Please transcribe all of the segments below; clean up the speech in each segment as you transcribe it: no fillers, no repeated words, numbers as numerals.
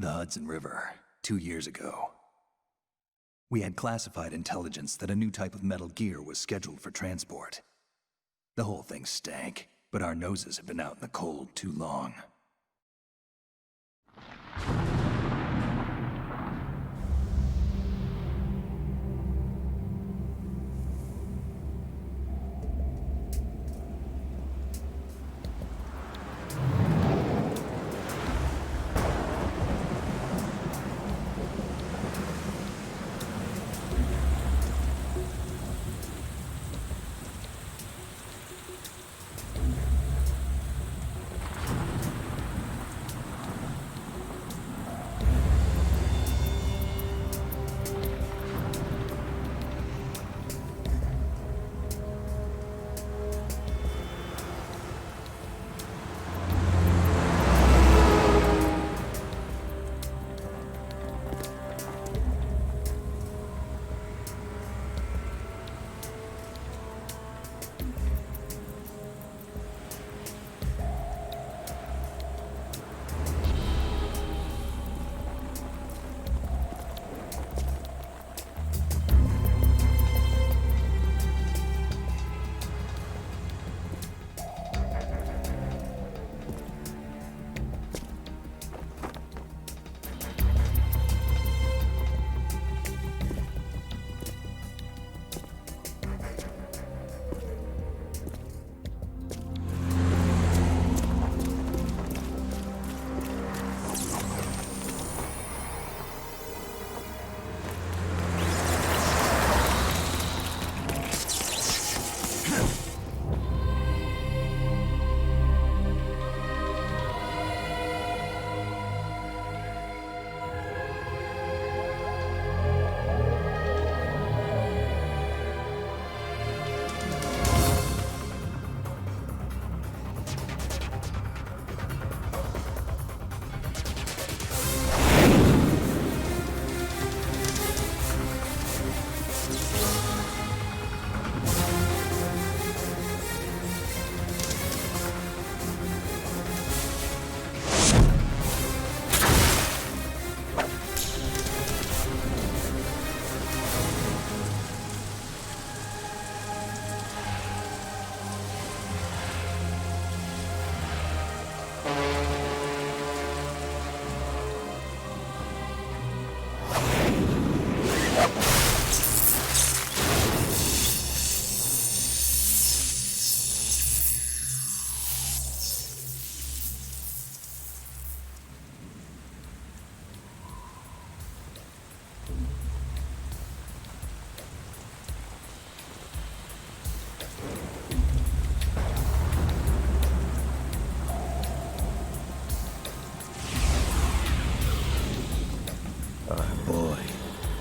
The Hudson River, 2 years ago. We had classified intelligence that a new type of metal gear was scheduled for transport. The whole thing stank, but our noses had been out in the cold too long.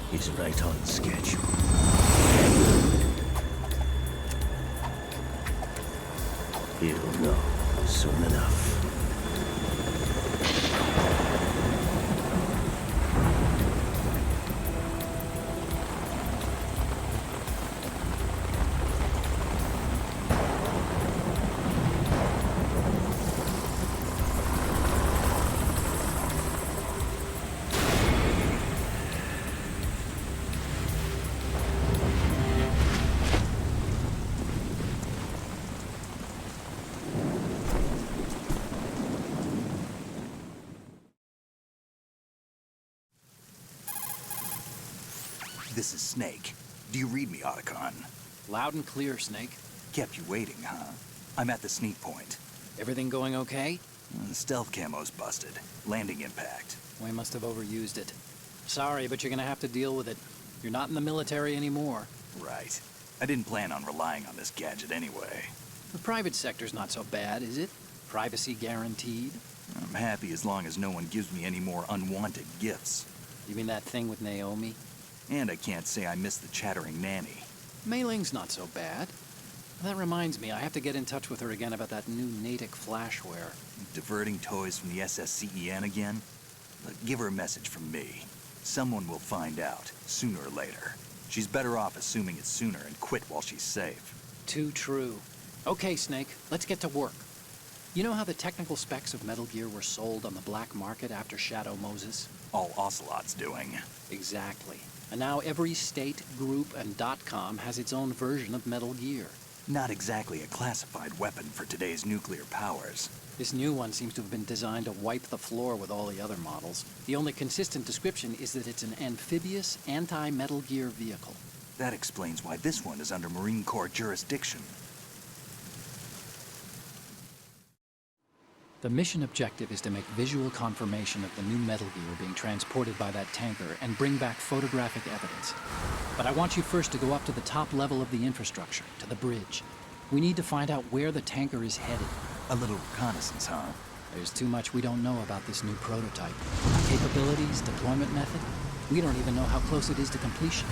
He's right on schedule. He'll know soon enough. This is Snake. Do you read me, Otacon? Loud and clear, Snake. Kept you waiting, huh? I'm at the sneak point. Everything going okay? The stealth camo's busted. Landing impact. We must have overused it. Sorry, but you're gonna have to deal with it. You're not in the military anymore. Right. I didn't plan on relying on this gadget anyway. The private sector's not so bad, is it? Privacy guaranteed? I'm happy as long as no one gives me any more unwanted gifts. You mean that thing with Naomi? And I can't say I miss the chattering nanny. Mei Ling's not so bad. That reminds me, I have to get in touch with her again about that new Natick flashware. Diverting toys from the SSCEN again? Look, give her a message from me. Someone will find out, sooner or later. She's better off assuming it's sooner and quit while she's safe. Too true. Okay, Snake, let's get to work. You know how the technical specs of Metal Gear were sold on the black market after Shadow Moses? All Ocelot's doing. Exactly. And now every state, group, and .com has its own version of Metal Gear. Not exactly a classified weapon for today's nuclear powers. This new one seems to have been designed to wipe the floor with all the other models. The only consistent description is that it's an amphibious, anti-Metal Gear vehicle. That explains why this one is under Marine Corps jurisdiction. The mission objective is to make visual confirmation of the new Metal Gear being transported by that tanker and bring back photographic evidence. But I want you first to go up to the top level of the infrastructure, to the bridge. We need to find out where the tanker is headed. A little reconnaissance, huh? There's too much we don't know about this new prototype. Capabilities, deployment method. We don't even know how close it is to completion.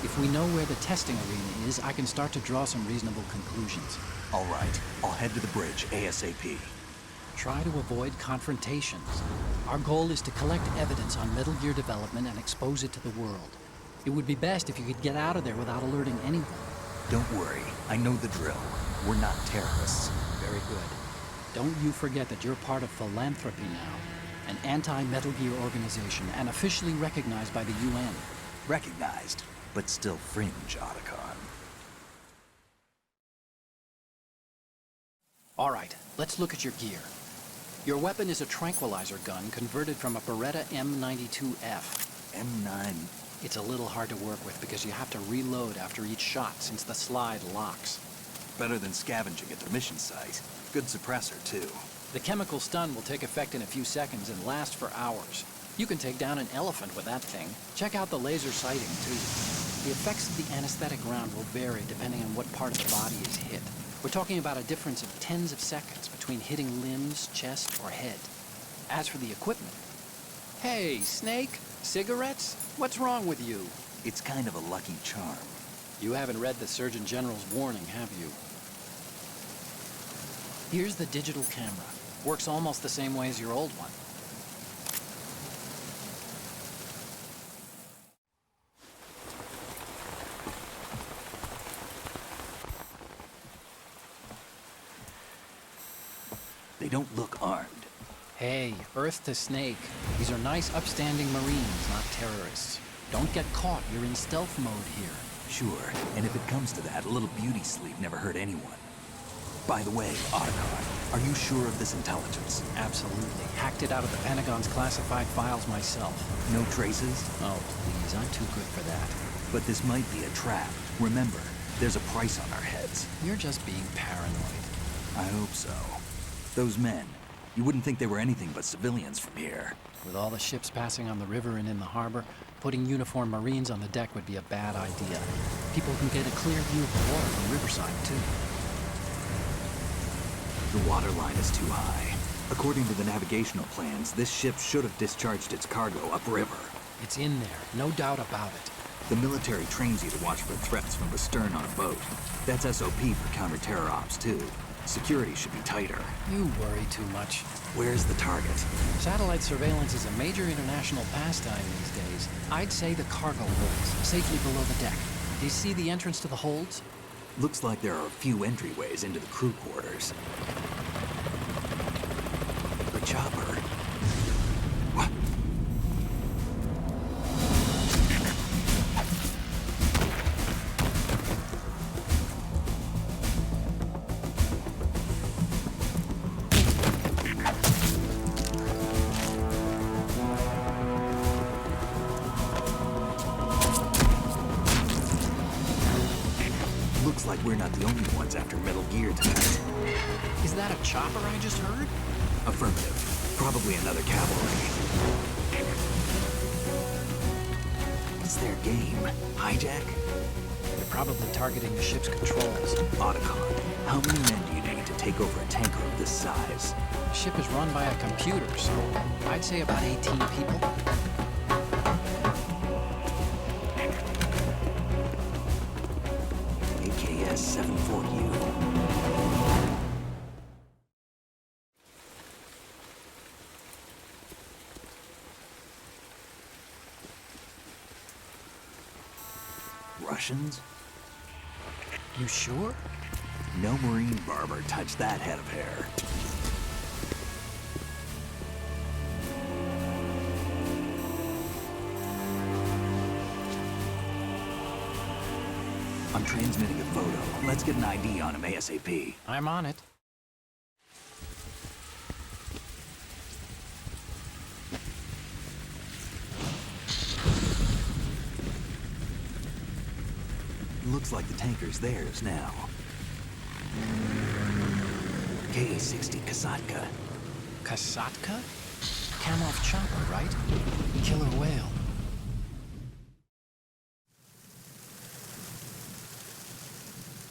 If we know where the testing arena is, I can start to draw some reasonable conclusions. All right, I'll head to the bridge ASAP. Try to avoid confrontations. Our goal is to collect evidence on Metal Gear development and expose it to the world. It would be best if you could get out of there without alerting anyone. Don't worry, I know the drill. We're not terrorists. Very good. Don't you forget that you're part of Philanthropy now, an anti-Metal Gear organization and officially recognized by the UN. Recognized, but still fringe, Otacon. All right, let's look at your gear. Your weapon is a tranquilizer gun converted from a Beretta M92F. M9. It's a little hard to work with because you have to reload after each shot since the slide locks. Better than scavenging at the mission site. Good suppressor, too. The chemical stun will take effect in a few seconds and last for hours. You can take down an elephant with that thing. Check out the laser sighting, too. The effects of the anesthetic round will vary depending on what part of the body is hit. We're talking about a difference of tens of seconds between hitting limbs, chest, or head. As for the equipment... Hey, Snake? Cigarettes? What's wrong with you? It's kind of a lucky charm. You haven't read the Surgeon General's warning, have you? Here's the digital camera. Works almost the same way as your old one. They don't look armed. Hey, Earth to Snake. These are nice, upstanding Marines, not terrorists. Don't get caught. You're in stealth mode here. Sure, and if it comes to that, a little beauty sleep never hurt anyone. By the way, Otacon, are you sure of this intelligence? Absolutely. Hacked it out of the Pentagon's classified files myself. No traces? Oh, please. I'm too good for that. But this might be a trap. Remember, there's a price on our heads. You're just being paranoid. I hope so. Those men, you wouldn't think they were anything but civilians from here. With all the ships passing on the river and in the harbor, putting uniformed Marines on the deck would be a bad idea. People can get a clear view of the water from Riverside, too. The water line is too high. According to the navigational plans, this ship should have discharged its cargo upriver. It's in there, no doubt about it. The military trains you to watch for threats from the stern on a boat. That's SOP for counter-terror ops, too. Security should be tighter. You worry too much. Where's the target? Satellite surveillance is a major international pastime these days. I'd say the cargo holds, safely below the deck. Do you see the entrance to the holds? Looks like there are a few entryways into the crew quarters. The chopper. What? Looks like we're not the only ones after Metal Gear tonight. Is that a chopper I just heard? Affirmative. Probably another cavalry. What's their game? Hijack? They're probably targeting the ship's controls. Otacon, how many men do you need to take over a tanker of this size? The ship is run by a computer, so I'd say about 18 people. AKS 74U. Russians? You sure? No Marine barber touched that head of hair. I'm transmitting a photo. Let's get an ID on him ASAP. I'm on it. Looks like the tanker's theirs now. KA-60 Kasatka. Kasatka? Kamov chopper, right? Killer whale.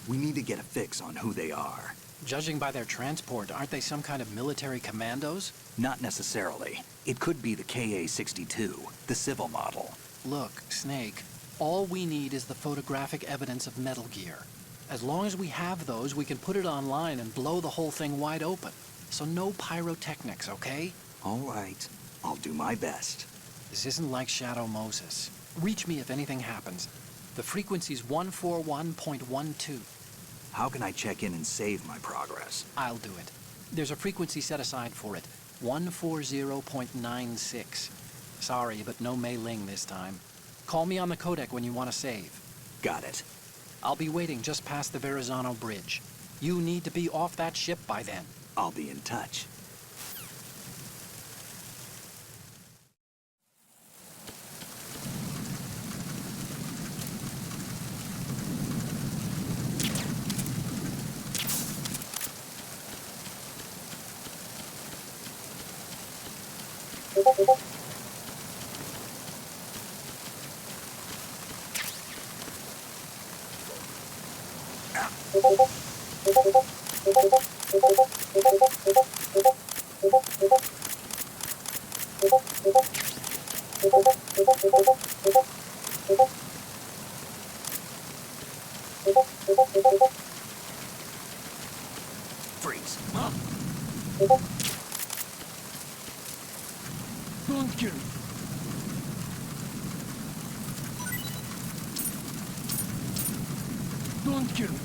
We need to get a fix on who they are. Judging by their transport, aren't they some kind of military commandos? Not necessarily. It could be the KA-62, the civil model. Look, Snake, all we need is the photographic evidence of Metal Gear. As long as we have those, we can put it online and blow the whole thing wide open. So no pyrotechnics, okay? All right. I'll do my best. This isn't like Shadow Moses. Reach me if anything happens. The frequency's 141.12. How can I check in and save my progress? I'll do it. There's a frequency set aside for it. 140.96. Sorry, but no Mei Ling this time. Call me on the codec when you want to save. Got it. I'll be waiting just past the Verrazano Bridge. You need to be off that ship by then. I'll be in touch. Freeze. Don't kill me. Don't kill me.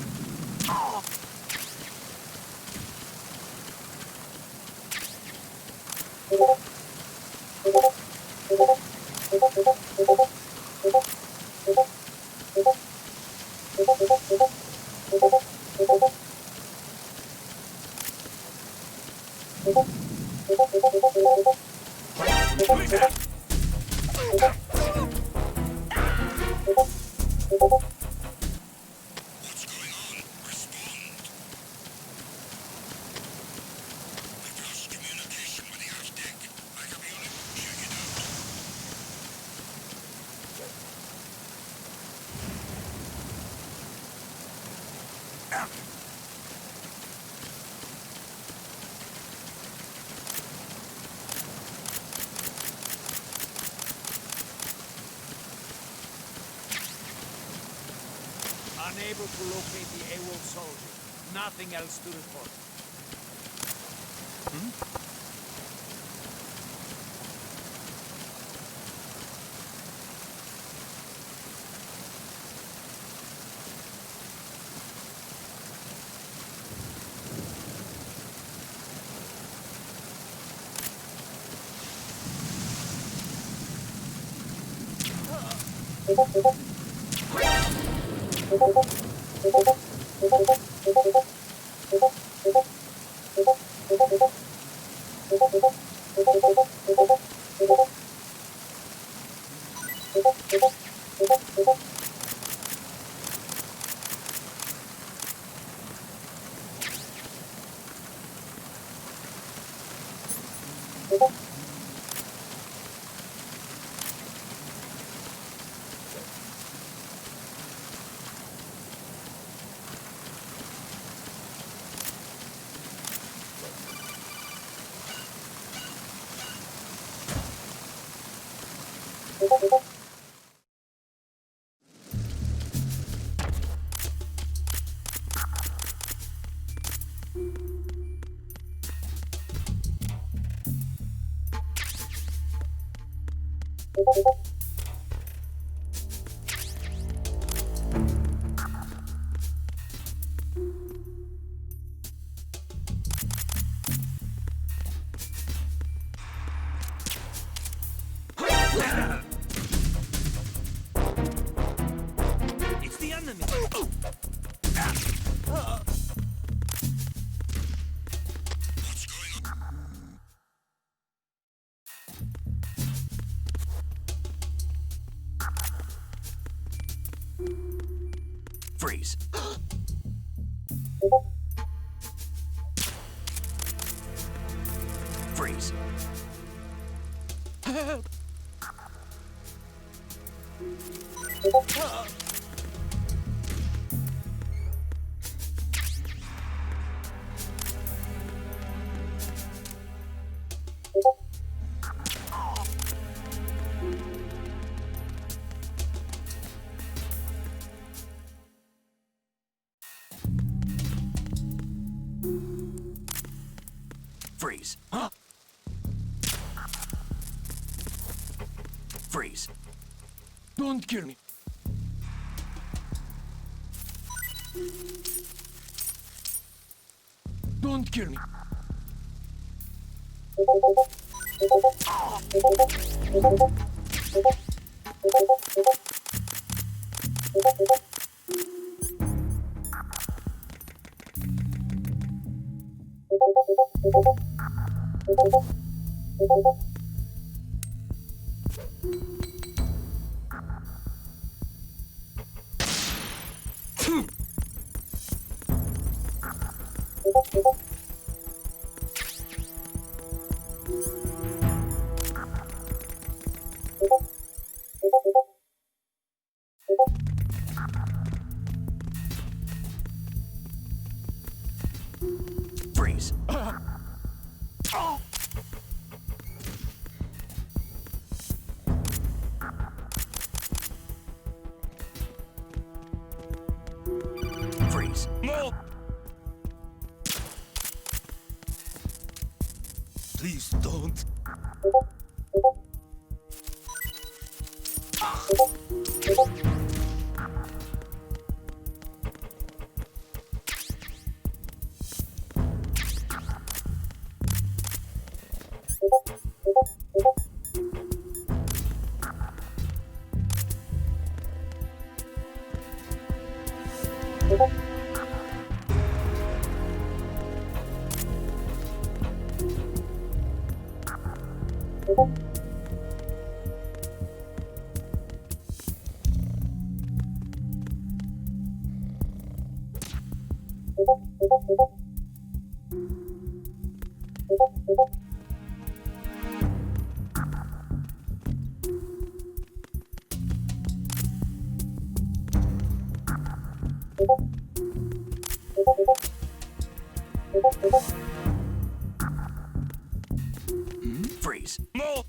Unable to locate the AWOL soldier. Nothing else to report. It's the enemy! Freeze. Freeze. Help! Freeze. Freeze. Don't kill me. Don't kill me. Freeze. Freeze. No! Please don't. Freeze. No!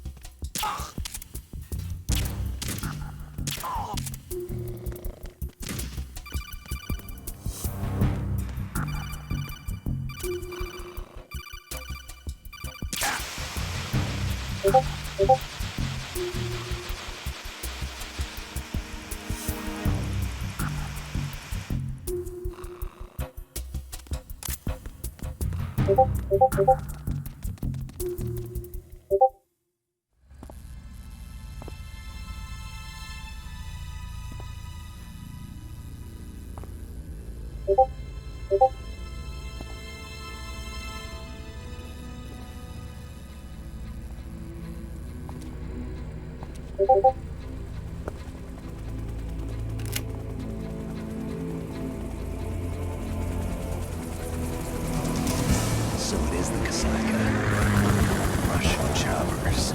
So it is the Kasaka. Russian choppers.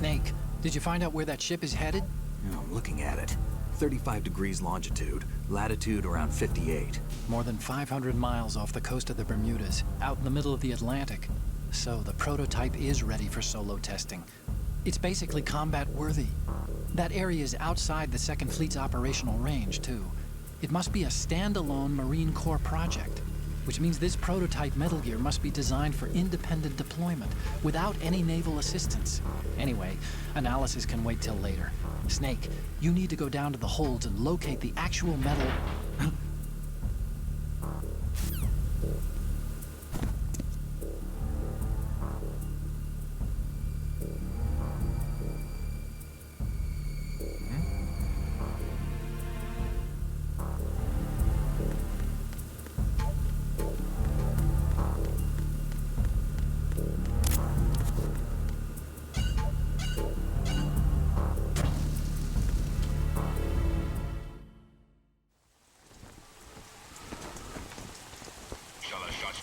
Snake, did you find out where that ship is headed? Yeah, I'm looking at it. 35 degrees longitude, latitude around 58. More than 500 miles off the coast of the Bermudas, out in the middle of the Atlantic. So the prototype is ready for solo testing. It's basically combat-worthy. That area is outside the Second Fleet's operational range, too. It must be a standalone Marine Corps project, which means this prototype Metal Gear must be designed for independent deployment, without any naval assistance. Anyway, analysis can wait till later. Snake, you need to go down to the holds and locate the actual metal...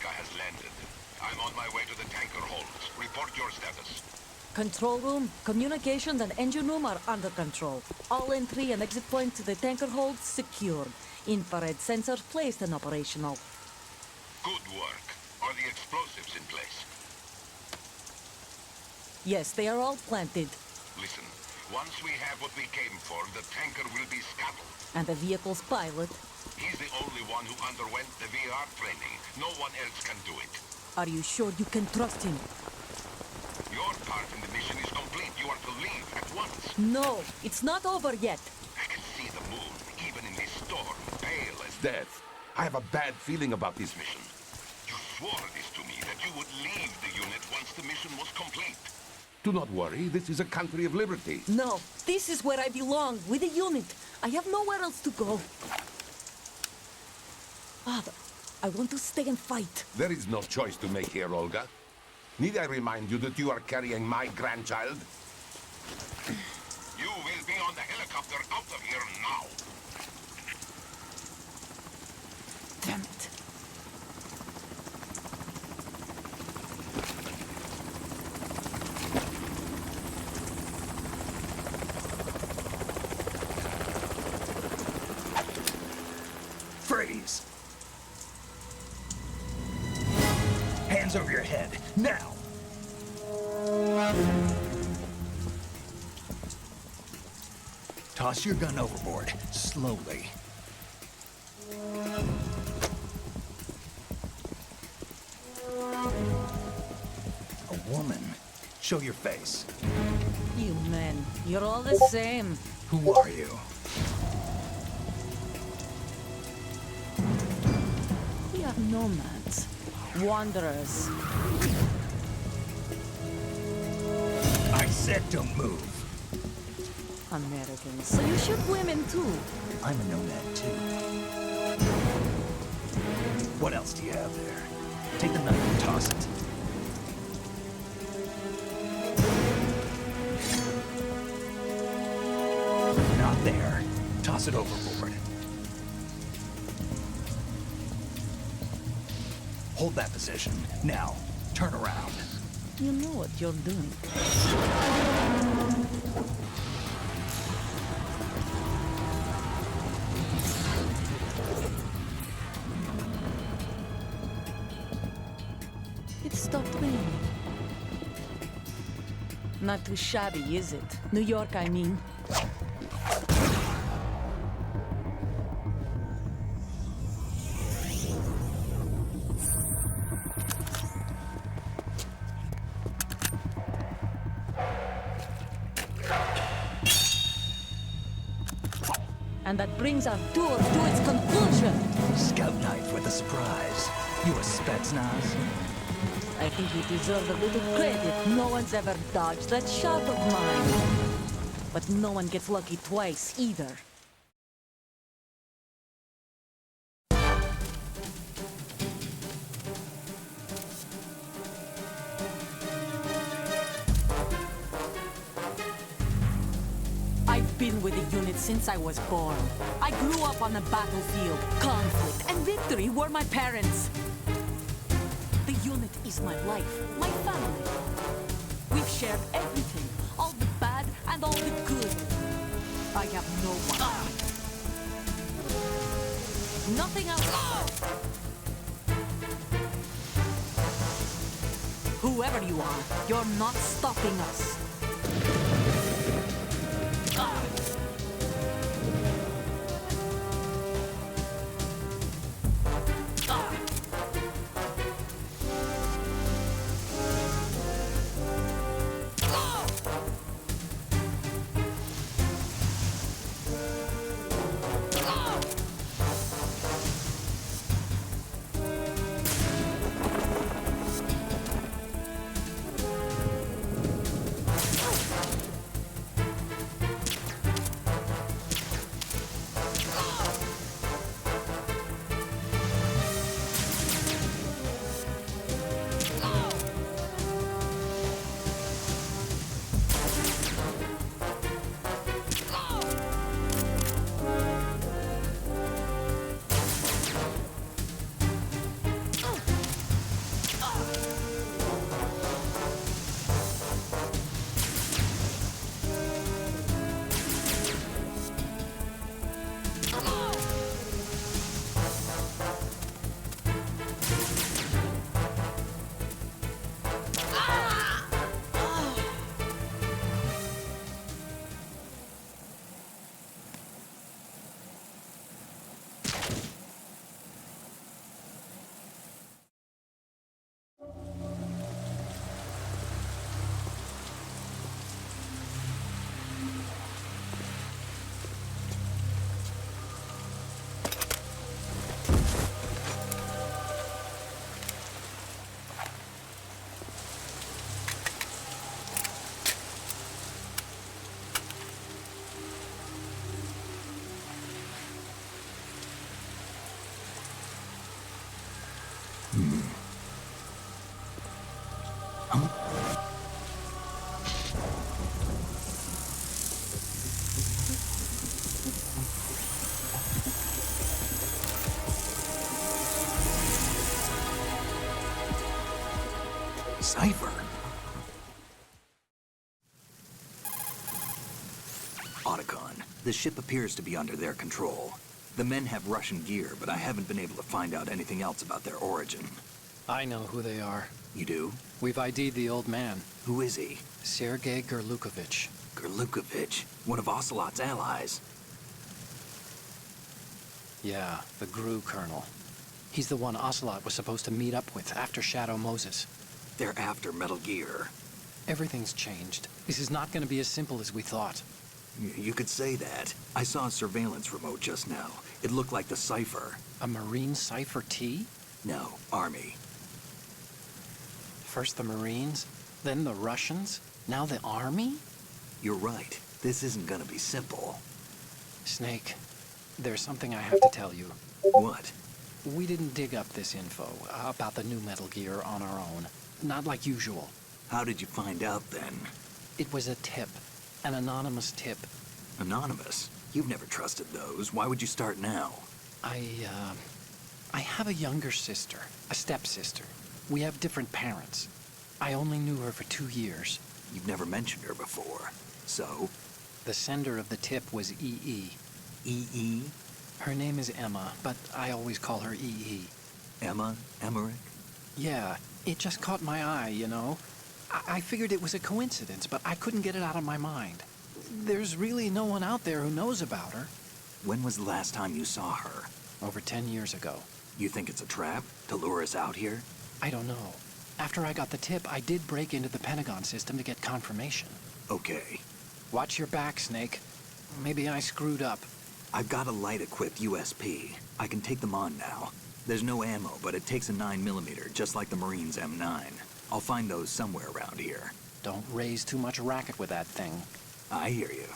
has landed. I'm on my way to the tanker holds. Report your status. Control room, communications and engine room are under control. All entry and exit points to the tanker holds secured. Infrared sensors placed and operational. Good work. Are the explosives in place? Yes, they are all planted. Listen, once we have what we came for, the tanker will be scuttled. And the vehicle's pilot? He's the only one who underwent the VR training. No one else can do it. Are you sure you can trust him? Your part in the mission is complete. You are to leave at once. No, it's not over yet. I can see the moon, even in this storm, pale as death. I have a bad feeling about this mission. You swore this to me, that you would leave the unit once the mission was complete. Do not worry, this is a country of liberty. No, this is where I belong, with the unit. I have nowhere else to go. Father, I want to stay and fight. There is no choice to make here, Olga. Need I remind you that you are carrying my grandchild? You will be on the helicopter out of here now. Damn it. Freeze! Hands over your head, now! Toss your gun overboard, slowly. A woman. Show your face. You men, you're all the same. Who are you? We are nomads. Wanderers. I said don't move. Americans. So you shoot women too. I'm a nomad too. What else do you have there? Take the knife and toss it. Not there. Toss it overboard. Hold that position. Now, turn around. You know what you're doing. It stopped raining. Not too shabby, is it? New York, I mean. And that brings our tour to its conclusion. Scout knife with a surprise. You a Spetsnaz? I think you deserve a little credit. No one's ever dodged that shot of mine. But no one gets lucky twice, either. I've been with the unit since I was born. I grew up on the battlefield. Conflict and victory were my parents. The unit is my life, my family. We've shared everything, all the and all the good. I have no one. Nothing else. Whoever you are, you're not stopping us. Cipher. Otacon, the ship appears to be under their control. The men have Russian gear, but I haven't been able to find out anything else about their origin. I know who they are. You do? We've ID'd the old man, Who is he? Sergei Gerlukovich. Gerlukovich, one of Ocelot's allies. Yeah, the GRU colonel. He's the one Ocelot was supposed to meet up with after Shadow Moses. They're after Metal Gear. Everything's changed. This is not going to be as simple as we thought. You could say that. I saw a surveillance remote just now. It looked like the Cipher. A Marine Cipher T? No, Army. First the Marines, then the Russians, now the Army? You're right. This isn't gonna be simple. Snake, there's something I have to tell you. What? We didn't dig up this info about the new Metal Gear on our own. Not like usual. How did you find out then? It was a tip. An anonymous tip. Anonymous? You've never trusted those. Why would you start now? I have a younger sister, a stepsister. We have different parents. I only knew her for 2 years. You've never mentioned her before. So? The sender of the tip was EE. EE? Her name is Emma, but I always call her EE. Emma? Emmerich? Yeah, it just caught my eye, you know? I figured it was a coincidence, but I couldn't get it out of my mind. There's really no one out there who knows about her. When was the last time you saw her? Over 10 years ago. You think it's a trap? To lure us out here? I don't know. After I got the tip, I did break into the Pentagon system to get confirmation. Okay. Watch your back, Snake. Maybe I screwed up. I've got a light-equipped USP. I can take them on now. There's no ammo, but it takes a 9mm, just like the Marines' M9. I'll find those somewhere around here. Don't raise too much racket with that thing. I hear you.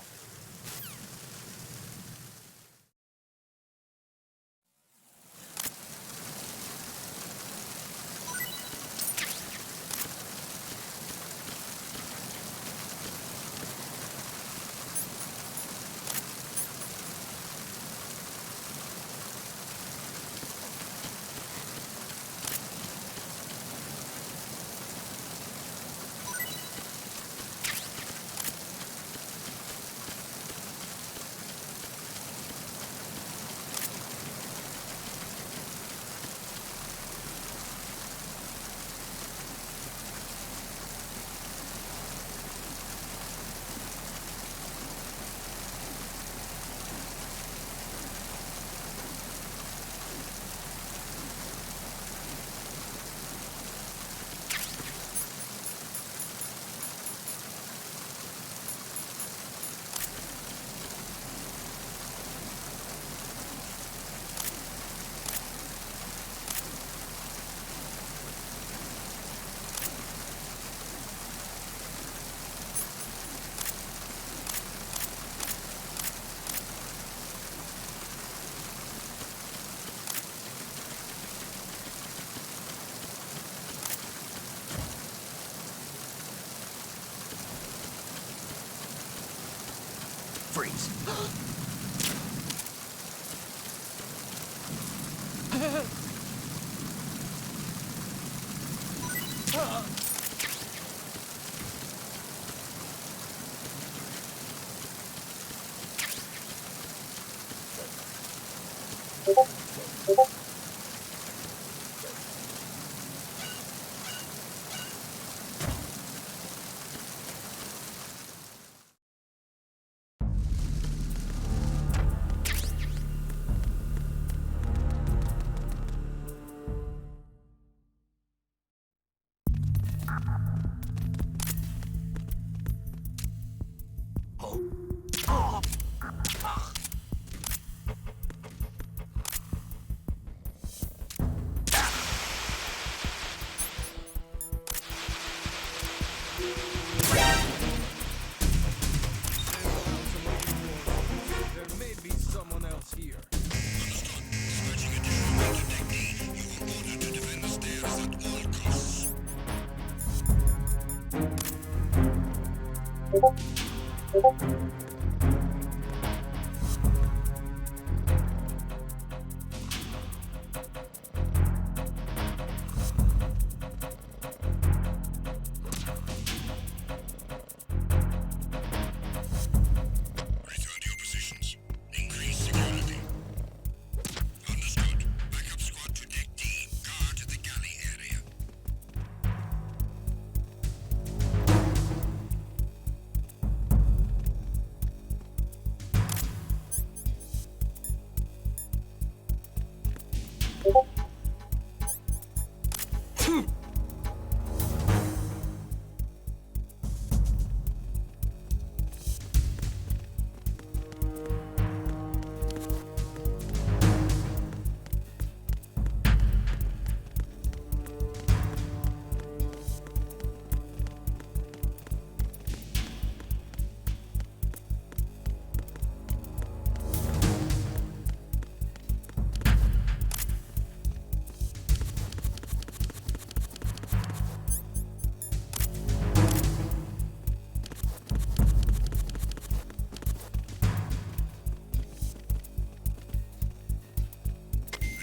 Freeze. There may be someone else here. Return to your positions. Increase security. Understood. Backup squad to deck D. Guard the galley area.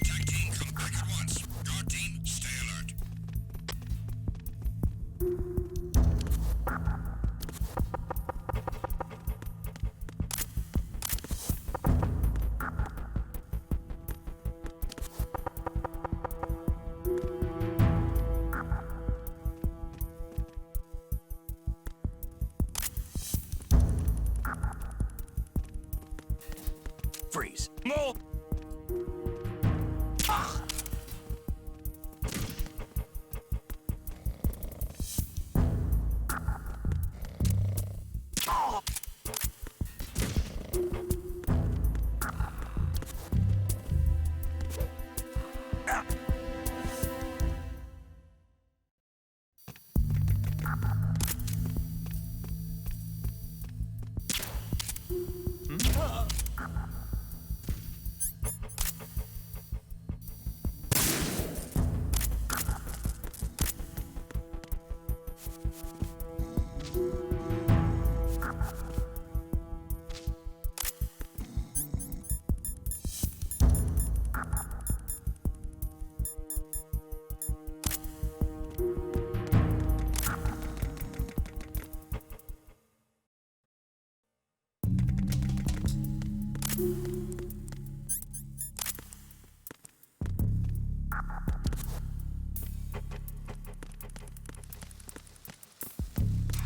Attack team, come back at once. Guard team, stay alert. Freeze. No!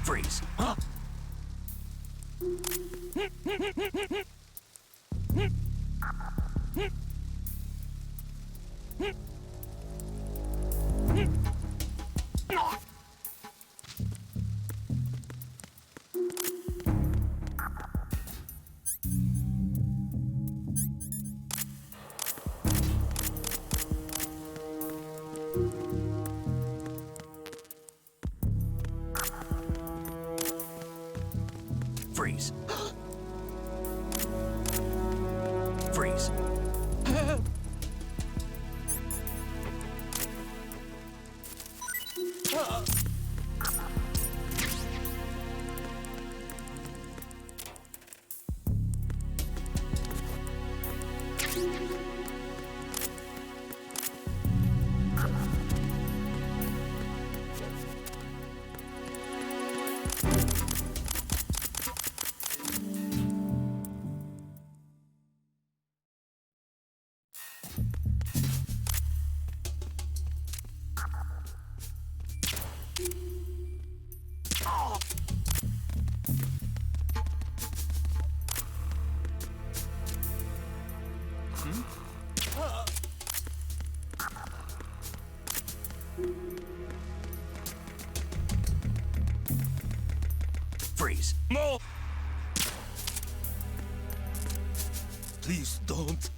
Freeze. Huh? Freeze. Freeze. Freeze. No! Please don't.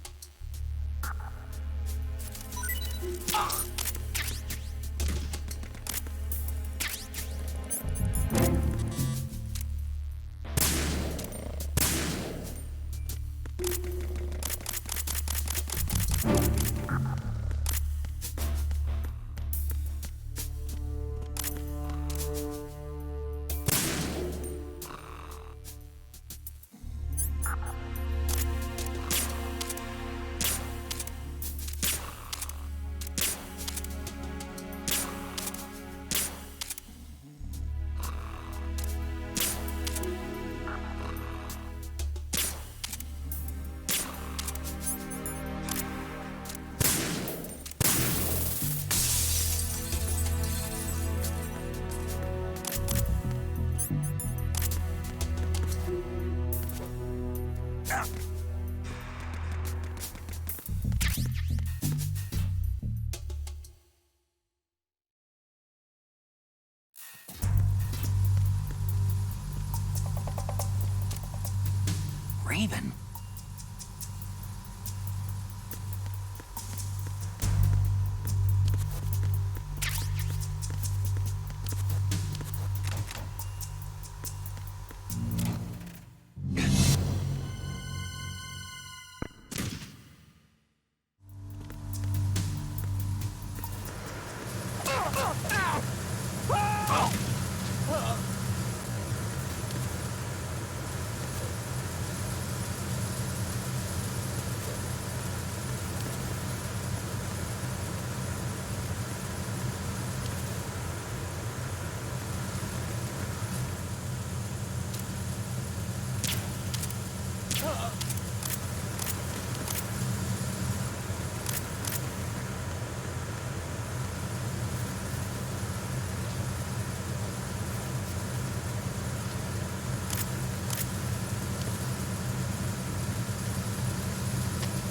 Raven?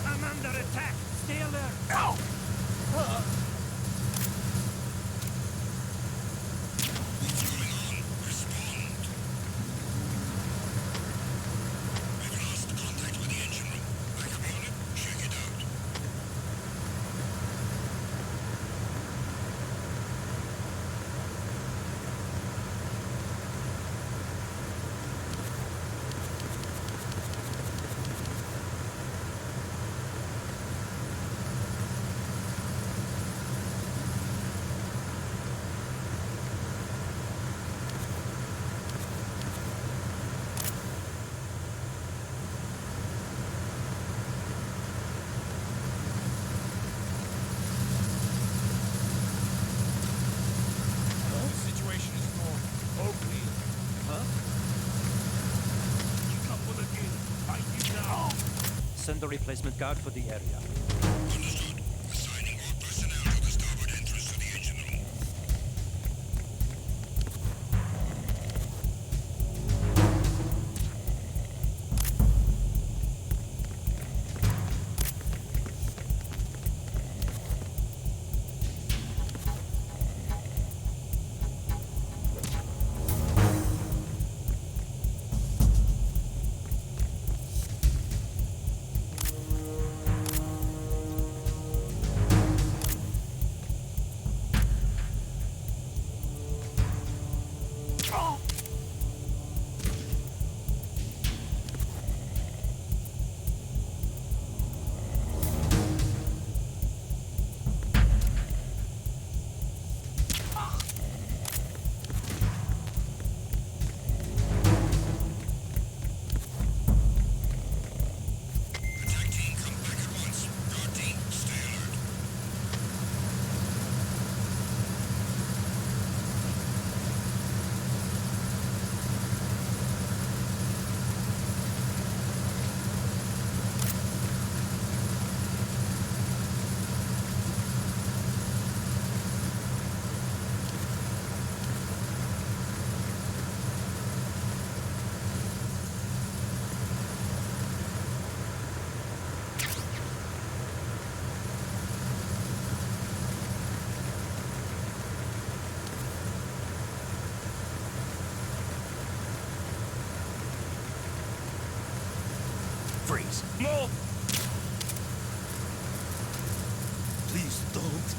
I'm under attack. Stay alert. What's going on? Respond. We've lost contact with the engine room. Back up on it. Check it out. The situation is normal. Oh, please. Huh? Couple again. Fight you now. Send a replacement guard for the area. Understood. Assigning all personnel to the starboard entrance to the engine room. things. No! Please don't.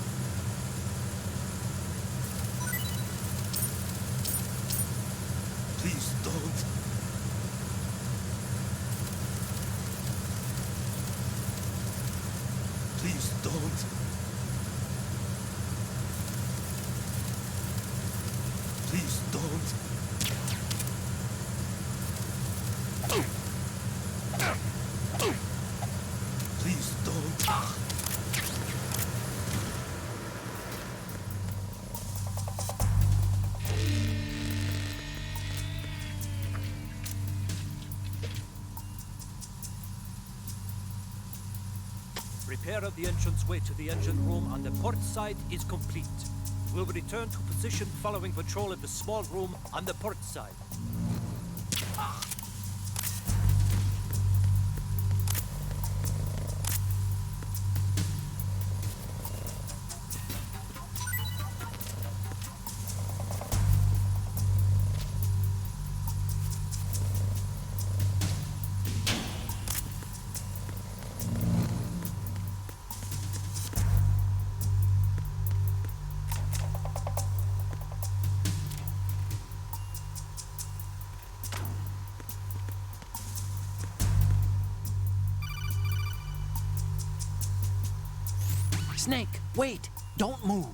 Please don't. Please don't. Please don't. Please don't. Repair of the entranceway to the engine room on the port side is complete. We'll return to position following patrol of the small room on the port side. Snake, wait! Don't move!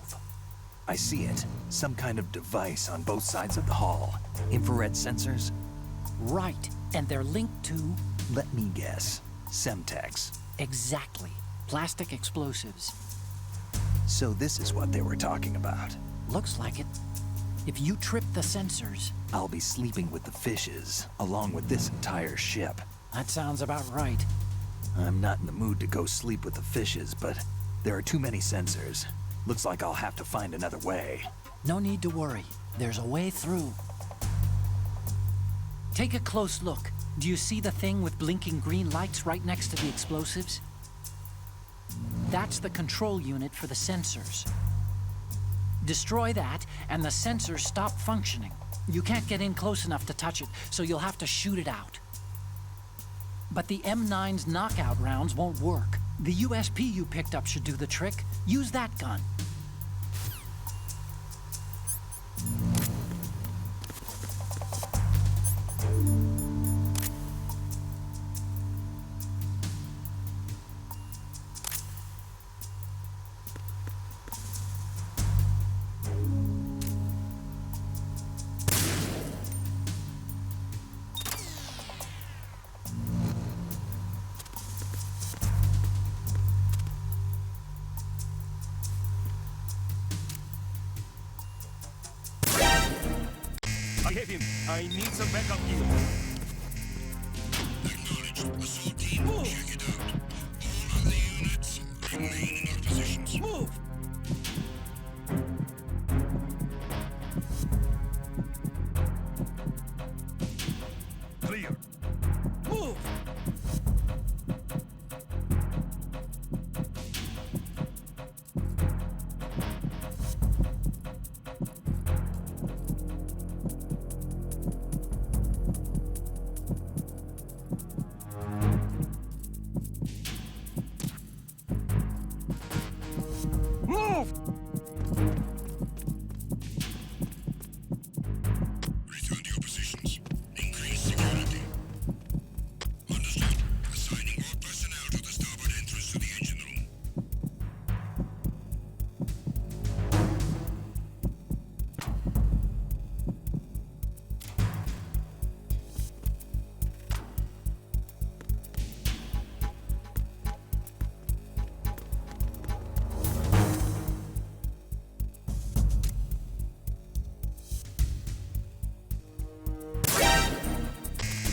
I see it. Some kind of device on both sides of the hall. Infrared sensors? Right, and they're linked to... Let me guess. Semtex. Exactly. Plastic explosives. So this is what they were talking about. Looks like it. If you trip the sensors... I'll be sleeping with the fishes, along with this entire ship. That sounds about right. I'm not in the mood to go sleep with the fishes, but there are too many sensors. Looks like I'll have to find another way. No need to worry. There's a way through. Take a close look. Do you see the thing with blinking green lights right next to the explosives? That's the control unit for the sensors. Destroy that, and the sensors stop functioning. You can't get in close enough to touch it, so you'll have to shoot it out. But the M9's knockout rounds won't work. The USP you picked up should do the trick. Use that gun. I hit him. I need some backup gear. Acknowledged. Assault team, Move. check it out. All other units, remain in our positions. Move! Clear. Move! Move! Return to your positions. Increase security. Understood. Assigning all personnel to the starboard entrance to the engine room.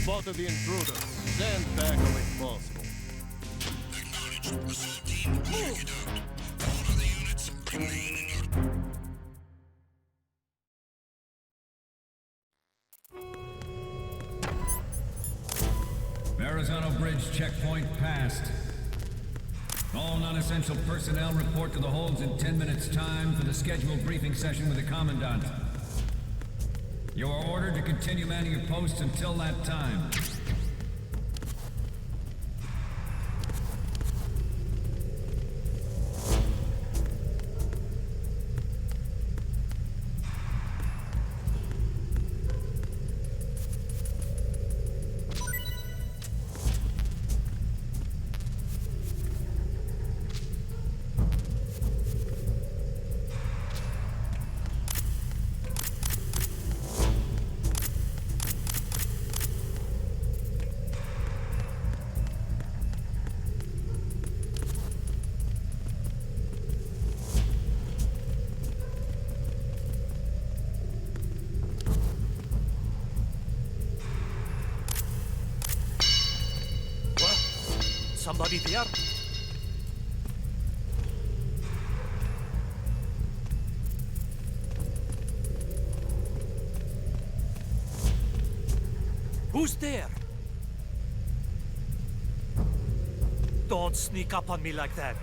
Spotted the intruder. Stand back if possible. Acknowledged. Assault team, check it out. All other units, remain in our... Verrazano Bridge checkpoint passed. All non-essential personnel report to the holds in 10 minutes' time for the scheduled briefing session with the Commandant. You are ordered to continue manning your posts until that time. Somebody there? Who's there? Don't sneak up on me like that.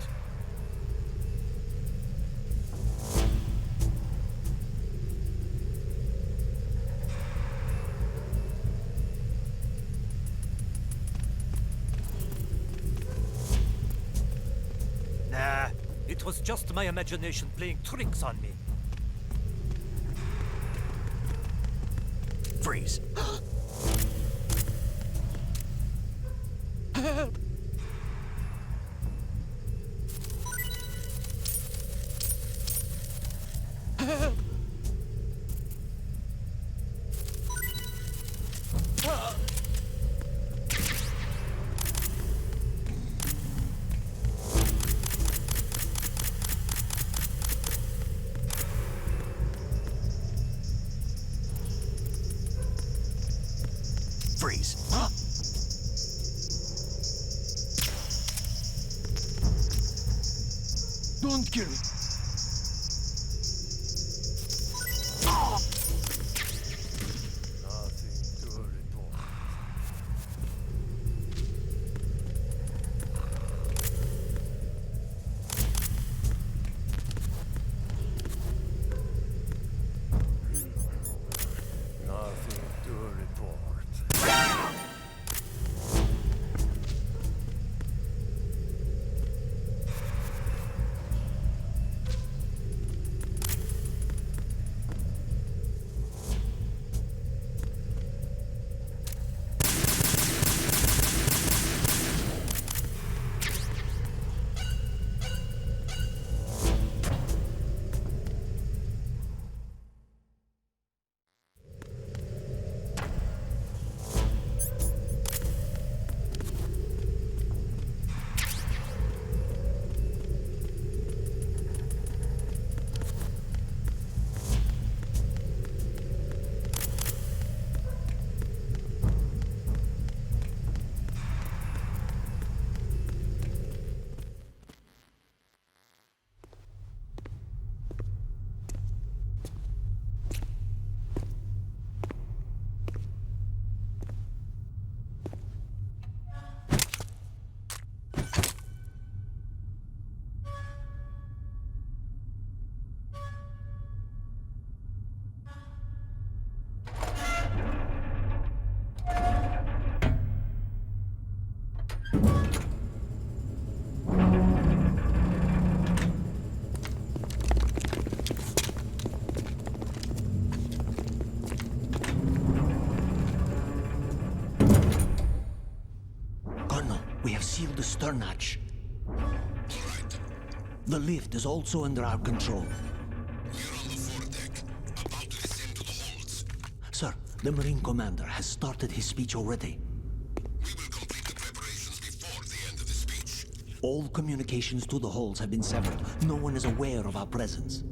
Nah, it was just my imagination playing tricks on me. Freeze. Freeze. Don't kill me. Nothing to report. Nothing to report. We have sealed the stern hatch. The lift is also under our control. We're on the foredeck, about to descend to the holds. Sir, the Marine Commander has started his speech already. We will complete the preparations before the end of the speech. All communications to the holds have been severed. No one is aware of our presence.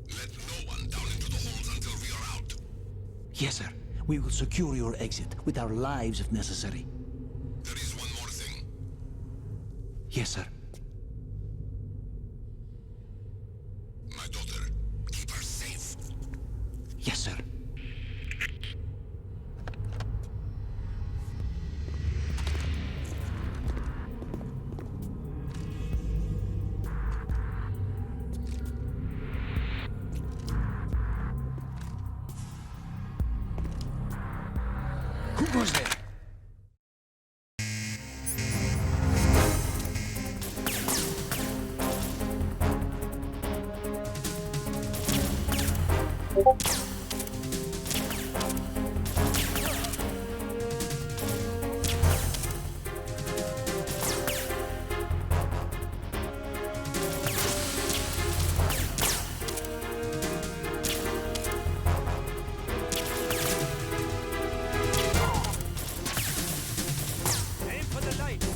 Let no one down into the holds until we are out. Yes, sir. We will secure your exit with our lives if necessary. There is one more thing. Yes, sir. My daughter, keep her safe. Yes, sir. Who goes there? Aim for the lights.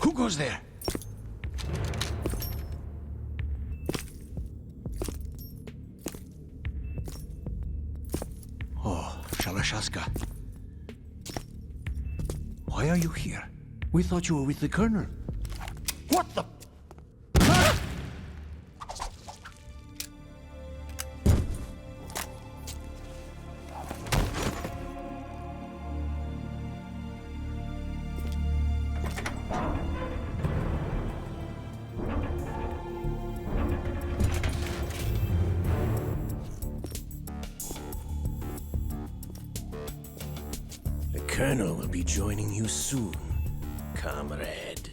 Who goes there? Oh, Shalashaska. Why are you here? We thought you were with the Colonel. What the? The Colonel will be joining you soon, comrade.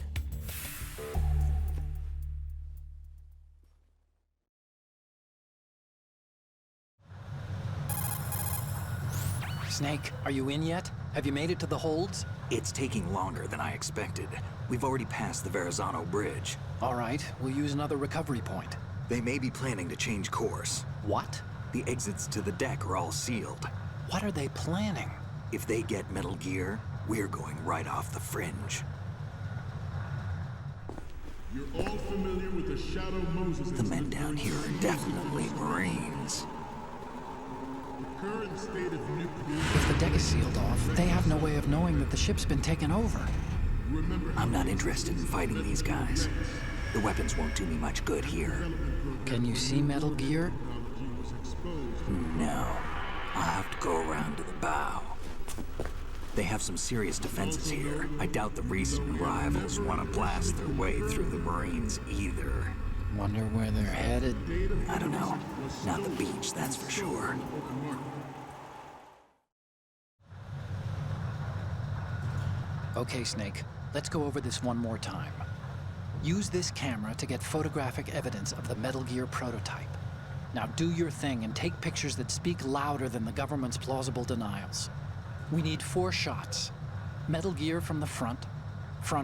Snake, are you in yet? Have you made it to the holds? It's taking longer than I expected. We've already passed the Verrazano Bridge. All right, we'll use another recovery point. They may be planning to change course. What? The exits to the deck are all sealed. What are they planning? If they get Metal Gear, we're going right off the fringe. You're all familiar with the Shadow Moses. The men down here are definitely Marines. The current state of nuclear... If the deck is sealed off, they have no way of knowing that the ship's been taken over. I'm not interested in fighting these guys. The weapons won't do me much good here. Can you see Metal Gear? No. I'll have to go around to the bow. They have some serious defenses here. I doubt the recent arrivals want to blast their way through the Marines either. Wonder where they're headed. I don't know. Not the beach, that's for sure. Okay, Snake. Let's go over this one more time. Use this camera to get photographic evidence of the Metal Gear prototype. Now do your thing and take pictures that speak louder than the government's plausible denials. We need 4 shots. Metal Gear from the front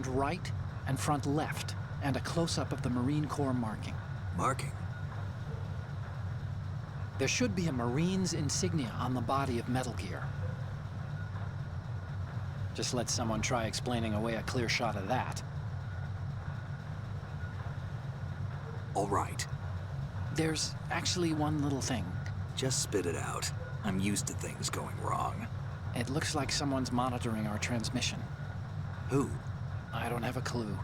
right, and front left, and a close-up of the Marine Corps marking. Marking? There should be a Marine's insignia on the body of Metal Gear. Just let someone try explaining away a clear shot of that. All right. There's actually one little thing. Just spit it out. I'm used to things going wrong. It looks like someone's monitoring our transmission. Who? I don't have a clue.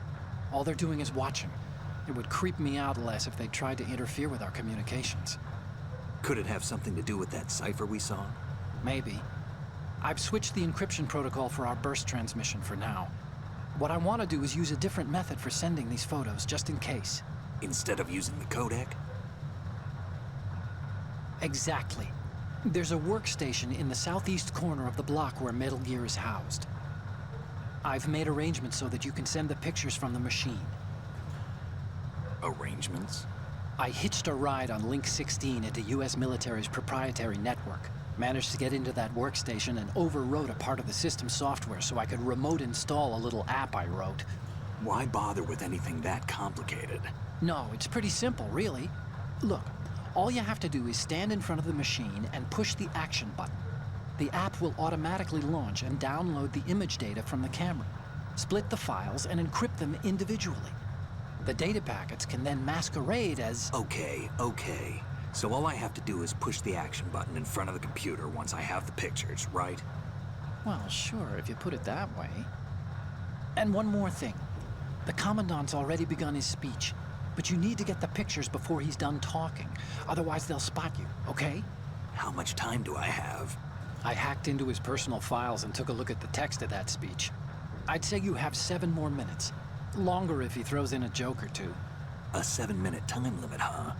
All they're doing is watching. It would creep me out less if they tried to interfere with our communications. Could it have something to do with that cipher we saw? Maybe. I've switched the encryption protocol for our burst transmission for now. What I want to do is use a different method for sending these photos, just in case. Instead of using the codec? Exactly. There's a workstation in the southeast corner of the block where Metal Gear is housed. I've made arrangements so that you can send the pictures from the machine. arrangements? I hitched a ride on Link 16 into U.S. military's proprietary network. Managed to get into that workstation and overwrote a part of the system software so I could remote install a little app I wrote. Why bother with anything that complicated? No, it's pretty simple, really. Look, all you have to do is stand in front of the machine and push the action button. The app will automatically launch and download the image data from the camera, split the files, and encrypt them individually. The data packets can then masquerade as... Okay. So all I have to do is push the action button in front of the computer once I have the pictures, right? Well, sure, if you put it that way. And one more thing. The Commandant's already begun his speech, but you need to get the pictures before he's done talking. Otherwise, they'll spot you, okay? How much time do I have? I hacked into his personal files and took a look at the text of that speech. I'd say you have 7 more minutes. Longer if he throws in a joke or two. A 7-minute time limit, huh?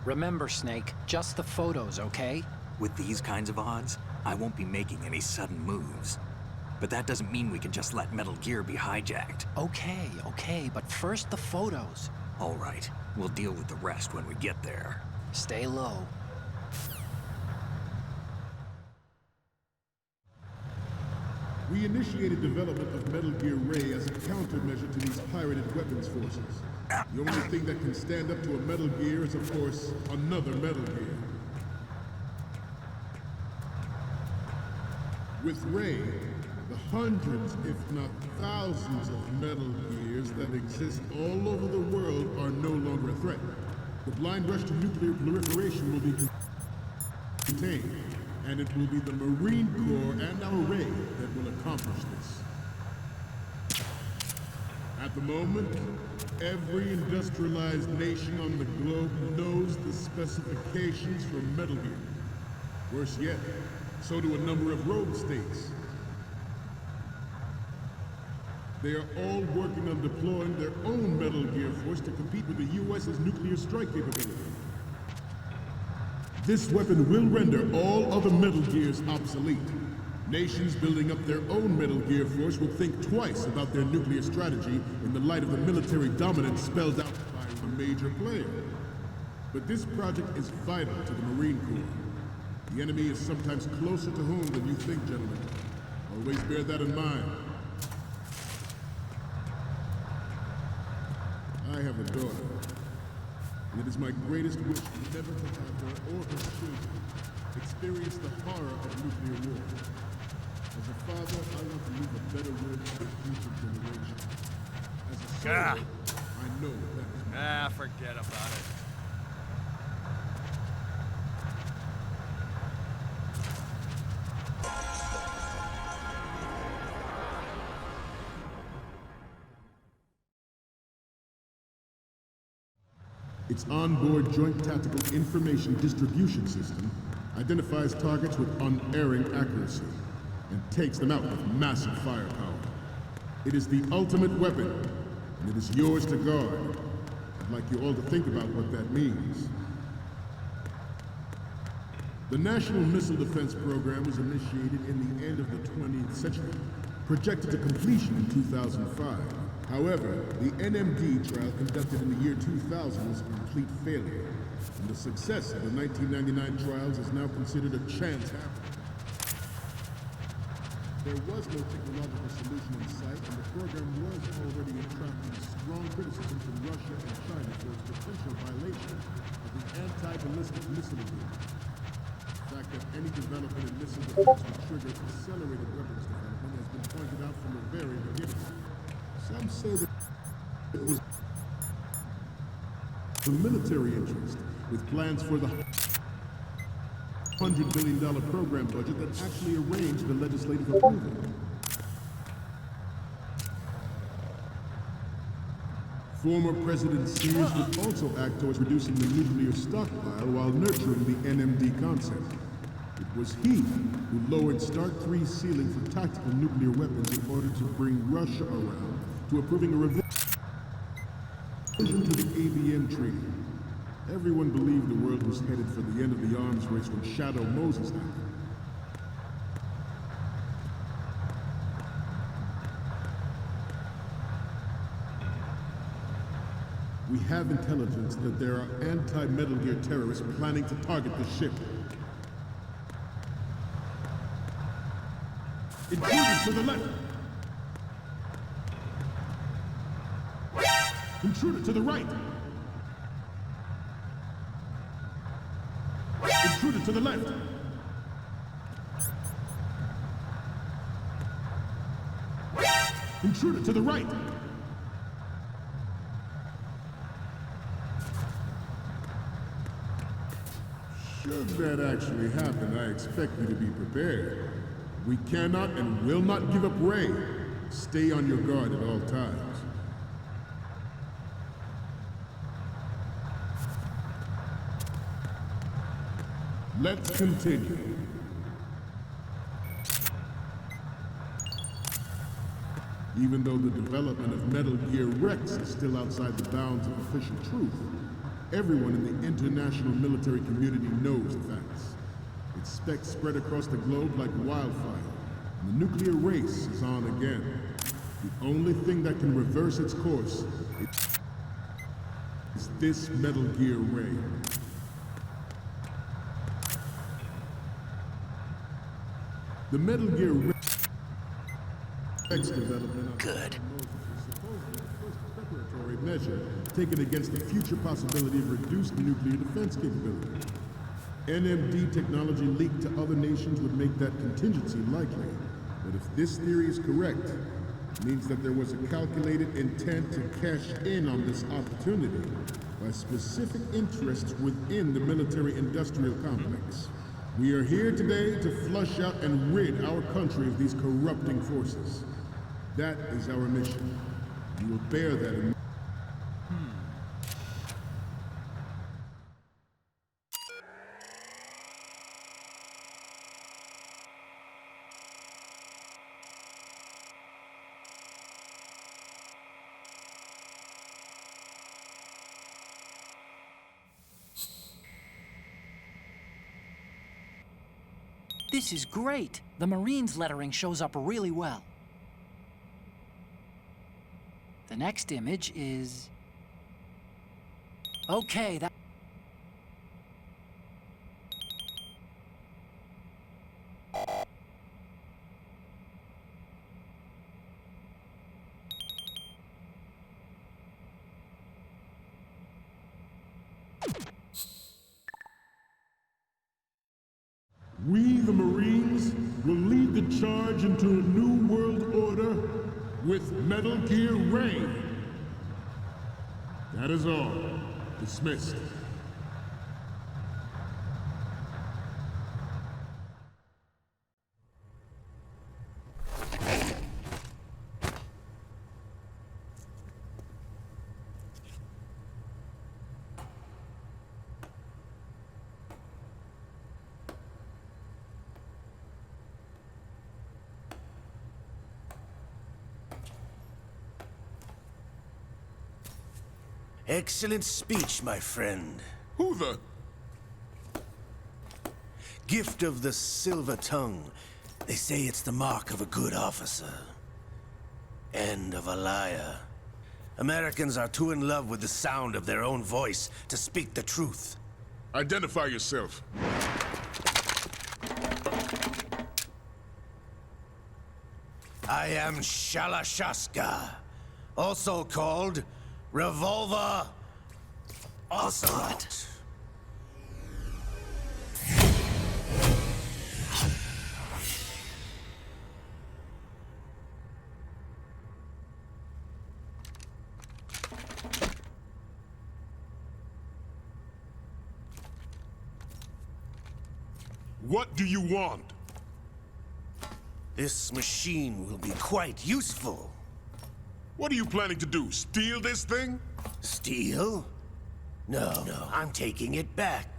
Remember, Snake, just the photos, okay? With these kinds of odds, I won't be making any sudden moves. But that doesn't mean we can just let Metal Gear be hijacked. Okay, but first the photos. All right, we'll deal with the rest when we get there. Stay low. We initiated development of Metal Gear Ray as a countermeasure to these pirated weapons forces. The only thing that can stand up to a Metal Gear is, of course, another Metal Gear. With Ray, the hundreds, if not thousands of Metal Gears that exist all over the world are no longer a threat. The blind rush to nuclear proliferation will be contained, and it will be the Marine Corps and our Ray that will accomplish this. At the moment, every industrialized nation on the globe knows the specifications for Metal Gear. Worse yet, so do a number of rogue states. They are all working on deploying their own Metal Gear force to compete with the U.S.'s nuclear strike capability. This weapon will render all other Metal Gears obsolete. Nations building up their own Metal Gear force will think twice about their nuclear strategy in the light of the military dominance spelled out by a major player. But this project is vital to the Marine Corps. The enemy is sometimes closer to home than you think, gentlemen. Always bear that in mind. I have a daughter, and it is my greatest wish never to have her or her children experience the horror of nuclear war. As a father, I want to leave a better world for the future generation. As a soldier, I know that. Forget about it. Its onboard Joint Tactical Information Distribution System identifies targets with unerring accuracy and takes them out with massive firepower. It is the ultimate weapon, and it is yours to guard. I'd like you all to think about what that means. The National Missile Defense Program was initiated in the end of the 20th century, projected to completion in 2005. However, the NMD trial conducted in the year 2000 was a complete failure, and the success of the 1999 trials is now considered a chance happening. There was no technological solution in sight, and the program was already attracting strong criticism from Russia and China for its potential violation of the anti-ballistic missile agreement. The fact that any development in missile defense would trigger accelerated weapons development has been pointed out from the very beginning. Some say that it was the military interest, with plans for the $100 billion program budget that actually arranged the legislative approval. Former President Sears would also act towards reducing the nuclear stockpile while nurturing the NMD concept. It was he who lowered Start 3's ceiling for tactical nuclear weapons in order to bring Russia around to approving a revision to the ABM Treaty. Everyone believed the world was headed for the end of the arms race when Shadow Moses happened. We have intelligence that there are anti-Metal Gear terrorists planning to target the ship. Intruders to the left! Intruder to the right! Intruder to the left! Intruder to the right! Should that actually happen, I expect you to be prepared. We cannot and will not give up Ray. Stay on your guard at all times. Let's continue. Even though the development of Metal Gear Rex is still outside the bounds of official truth, everyone in the international military community knows the facts. Its specs spread across the globe like wildfire, and the nuclear race is on again. The only thing that can reverse its course is this Metal Gear Ray. The Metal Gear Rex development Good. preparatory measure taken against the future possibility of reduced nuclear defense capability. NMD technology leaked to other nations would make that contingency likely. But if this theory is correct, it means that there was a calculated intent to cash in on this opportunity by specific interests within the military-industrial complex. We are here today to flush out and rid our country of these corrupting forces. That is our mission. You will bear that in mind. This is great. The Marines lettering shows up really well. The next image is... Okay, that... We, the Marines, will lead the charge into a new world order with Metal Gear Ray. That is all. Dismissed. Excellent speech, my friend. Who the? Gift of the silver tongue. They say it's the mark of a good officer. And of a liar. Americans are too in love with the sound of their own voice to speak the truth. Identify yourself. I am Shalashaska, also called Revolver Ocelot. What do you want? This machine will be quite useful. What are you planning to do? Steal this thing? Steal? No, I'm taking it back.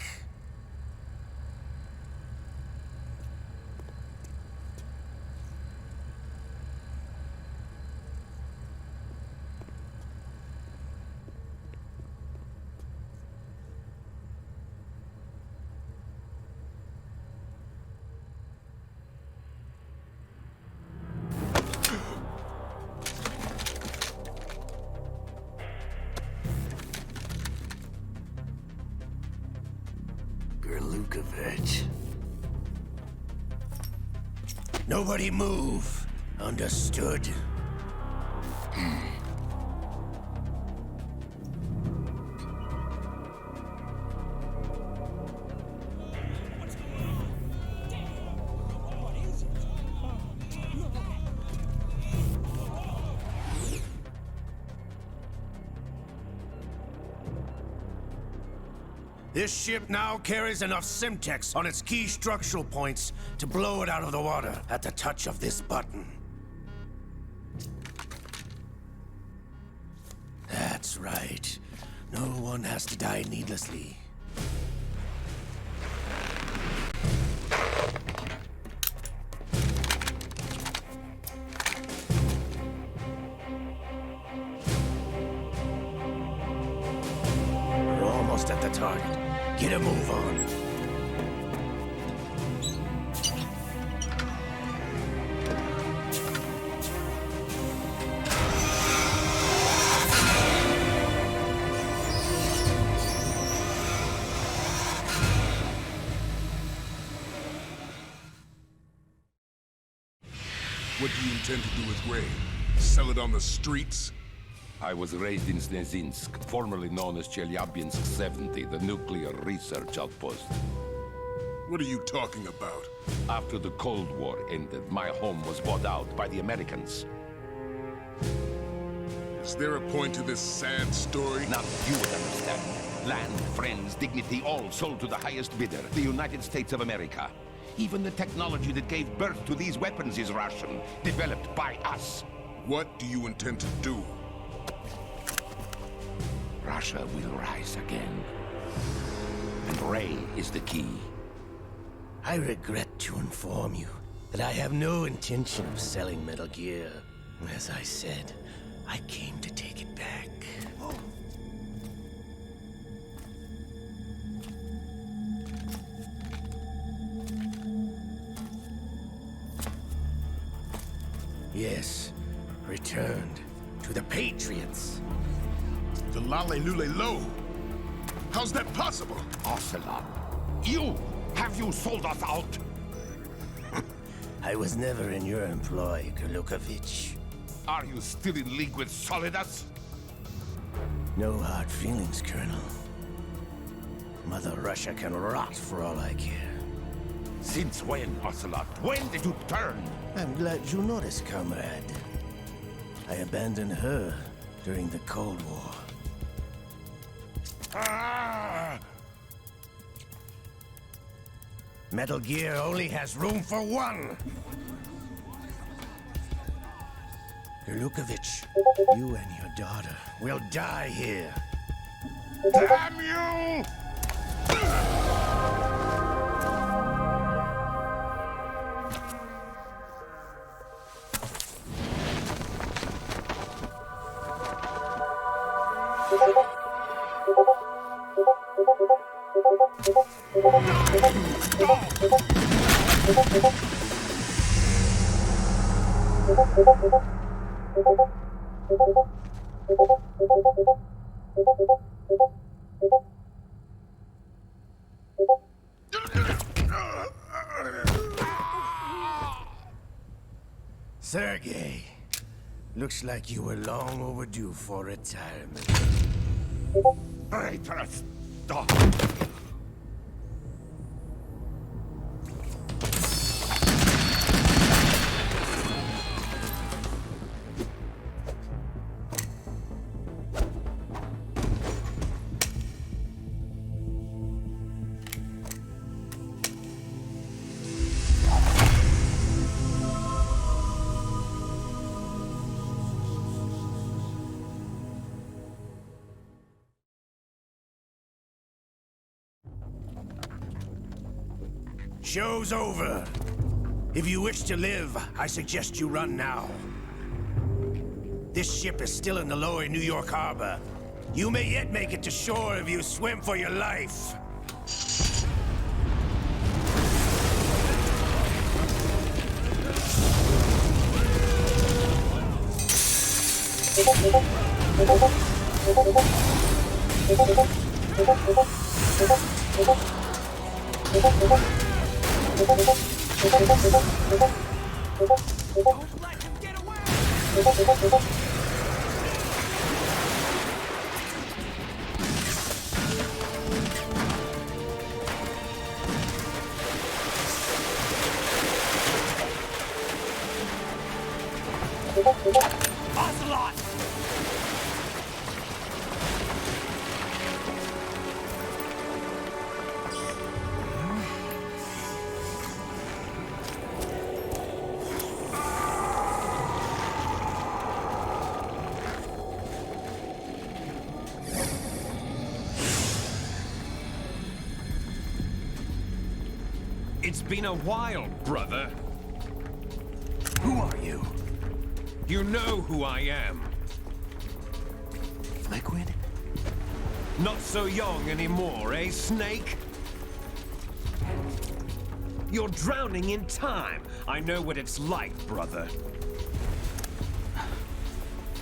Lukovich. Nobody move. Understood? This ship now carries enough Simtex on its key structural points to blow it out of the water at the touch of this button. That's right. No one has to die needlessly. We're almost at the target. Get a move on. What do you intend to do with Ray? Sell it on the streets? I was raised in Snezinsk, formerly known as Chelyabinsk 70, the nuclear research outpost. What are you talking about? After the Cold War ended, my home was bought out by the Americans. Is there a point to this sad story? Now you would understand. Land, friends, dignity, all sold to the highest bidder, the United States of America. Even the technology that gave birth to these weapons is Russian, developed by us. What do you intend to do? Russia will rise again. And Ray is the key. I regret to inform you that I have no intention of selling Metal Gear. As I said, I came to take it back. Yes, returned to the Patriots. The Lale Lule Lo? How's that possible? Ocelot, have you sold us out? I was never in your employ, Lukovich. Are you still in league with Solidus? No hard feelings, Colonel. Mother Russia can rot for all I care. Since when, Ocelot? When did you turn? I'm glad you noticed, comrade. I abandoned her during the Cold War. Ah! Metal Gear only has room for one! Lukovich, you and your daughter will die here. Damn you! Sergei, looks like you were long overdue for retirement. Traitorous dog! Show's over. If you wish to live, I suggest you run now. This ship is still in the lower New York harbor. You may yet make it to shore if you swim for your life. Don't let him get away! Ocelot! It's been a while, brother. Who are you? You know who I am. Liquid? Not so young anymore, eh, Snake? You're drowning in time. I know what it's like, brother.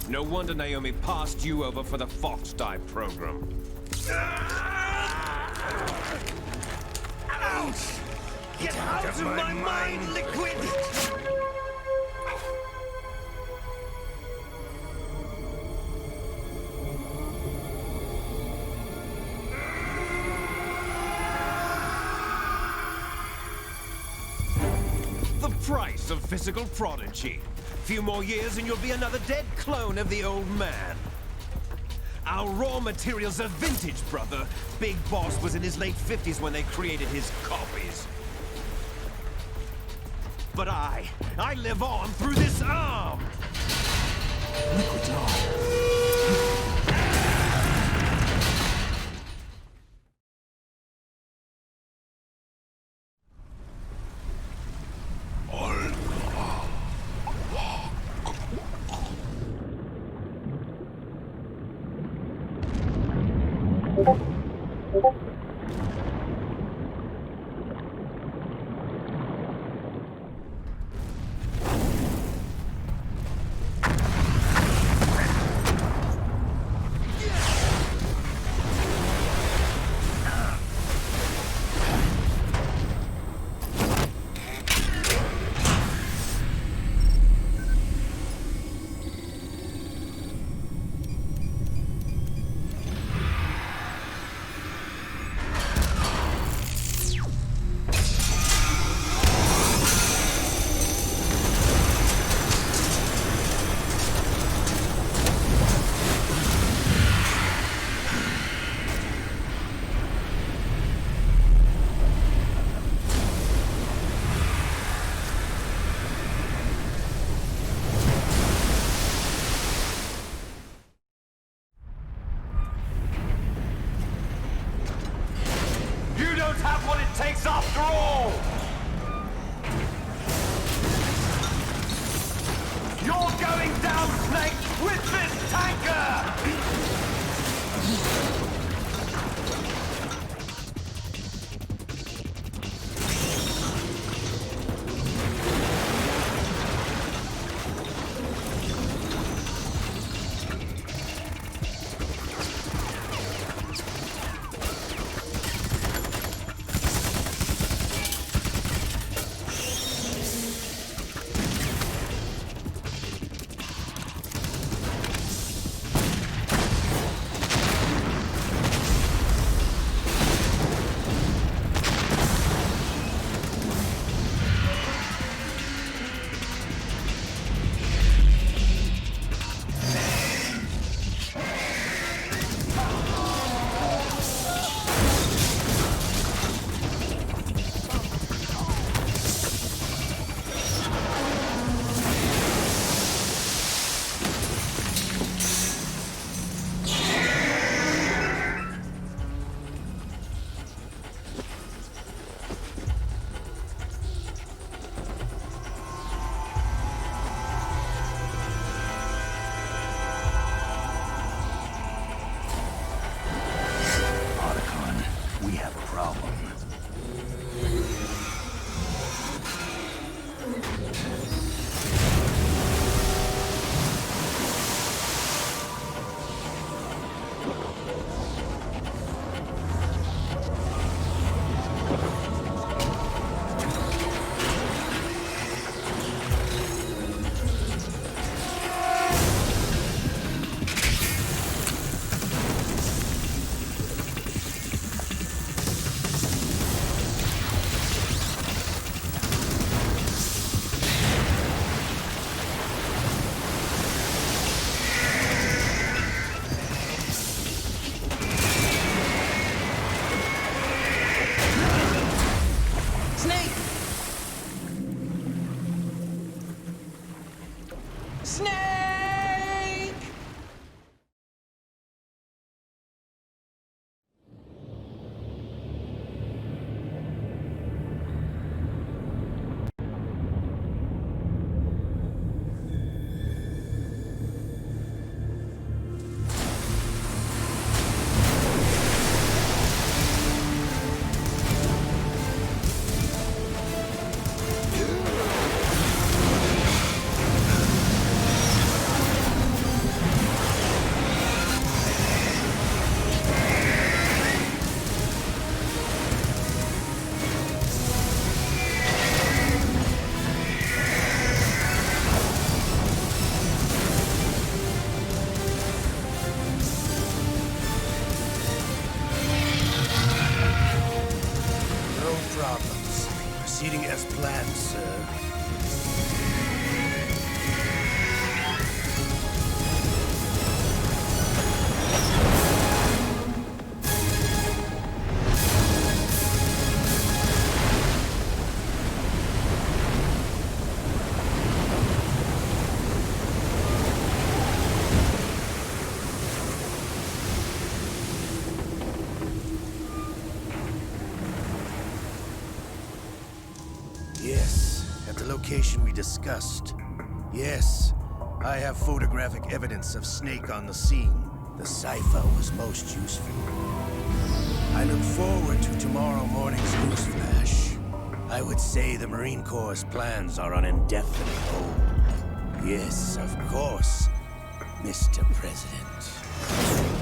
No wonder Naomi passed you over for the Fox Dive program. Ouch! Get out of my mind, Liquid! The price of physical prodigy. Few more years and you'll be another dead clone of the old man. Our raw materials are vintage, brother. Big Boss was in his late 50s when they created his copies. But I live on through this arm! Liquid's on. location we discussed. Yes, I have photographic evidence of Snake on the scene. The cipher was most useful. I look forward to tomorrow morning's newsflash. I would say the Marine Corps' plans are on indefinite hold. Yes, of course, Mr. President.